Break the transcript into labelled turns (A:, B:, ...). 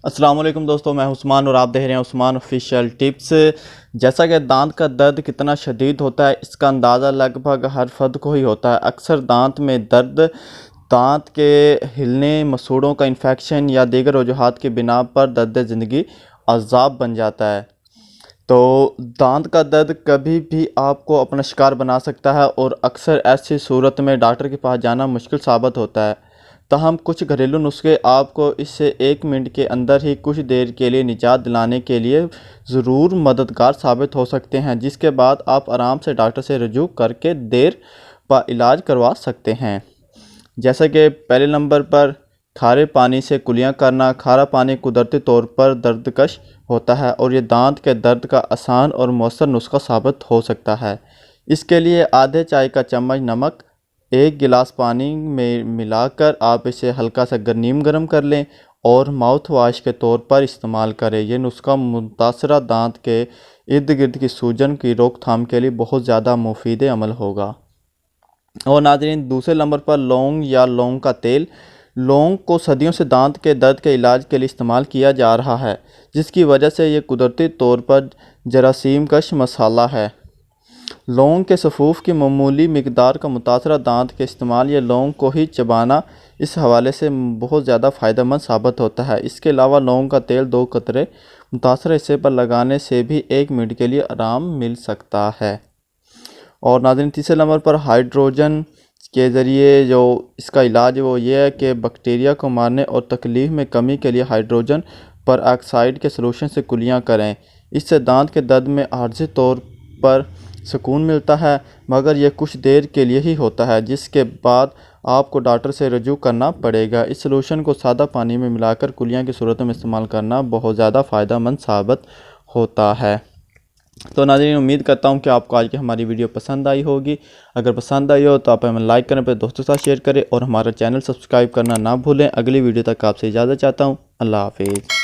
A: अस्सलाम वालेकुम दोस्तों, मैं उस्मान और आप देख रहे हैं उस्मान ऑफिशियल टिप्स। जैसा कि दांत का दर्द कितना शदीद होता है इसका अंदाज़ा लगभग हर फर्द को ही होता है। अक्सर दांत में दर्द दांत के हिलने, मसूड़ों का इन्फेक्शन या दीगर वजूहात की बिना पर दर्द ज़िंदगी अज़ाब बन जाता है। तो दांत का दर्द कभी भी आपको अपना शिकार बना सकता है और अक्सर ऐसी सूरत में डॉक्टर के पास जाना मुश्किल साबित होता है। ताहम कुछ घरेलू नुस्खे आपको इससे 1 मिनट के अंदर ही कुछ देर के लिए निजात दिलाने के लिए ज़रूर मददगार साबित हो सकते हैं, जिसके बाद आप आराम से डॉक्टर से रुजू करके देर पर इलाज करवा सकते हैं। जैसा कि पहले नंबर पर खारे पानी से कुलियाँ करना। खारा पानी कुदरती तौर पर दर्दकश होता है और ये दांत के दर्द का आसान और मौसर नुस्खा साबित हो सकता है। इसके लिए आधे चाय का चम्मच नमक 1 गिलास पानी में मिलाकर आप इसे हल्का सा नीम गर्म कर लें और माउथ वॉश के तौर पर इस्तेमाल करें। यह नुस्खा मुतासरा दांत के इर्द गिर्द की सूजन की रोकथाम के लिए बहुत ज़्यादा मुफीद अमल होगा। और नाज़रीन, दूसरे नंबर पर लौंग या लौंग का तेल। लौंग को सदियों से दांत के दर्द के इलाज के लिए इस्तेमाल किया जा रहा है, जिसकी वजह से ये कुदरती तौर पर जरासीम कश मसाला है। लौंग के सफ़ूफ की मामूली मिकदार का मुतासरा दांत के इस्तेमाल या लौंग को ही चबाना इस हवाले से बहुत ज़्यादा फ़ायदेमंद साबित होता है। इसके अलावा लौंग का तेल 2 कतरे मुतासरा हिस्से पर लगाने से भी 1 मिनट के लिए आराम मिल सकता है। और नाज़रीन, तीसरे नंबर पर हाइड्रोजन के ज़रिए जो इसका इलाज है वो ये है कि बैक्टीरिया को मारने और तकलीफ़ में कमी के लिए हाइड्रोजन पर ऑक्साइड के सलूशन से कुलियाँ करें। इससे दांत के दर्द में आर्जी तौर पर सुकून मिलता है, मगर यह कुछ देर के लिए ही होता है, जिसके बाद आपको डॉक्टर से रुजू करना पड़ेगा। इस सलूशन को सादा पानी में मिलाकर कुलियाँ की सूरत में इस्तेमाल करना बहुत ज़्यादा फ़ायदेमंद साबित होता है। तो नाज़रीन, उम्मीद करता हूँ कि आपको आज की हमारी वीडियो पसंद आई होगी। अगर पसंद आई हो तो आप हमें लाइक करें, अपने दोस्तों के साथ शेयर करें और हमारा चैनल सब्सक्राइब करना ना भूलें। अगली वीडियो तक आपसे इजाज़त चाहता हूँ। अल्लाह हाफिज़।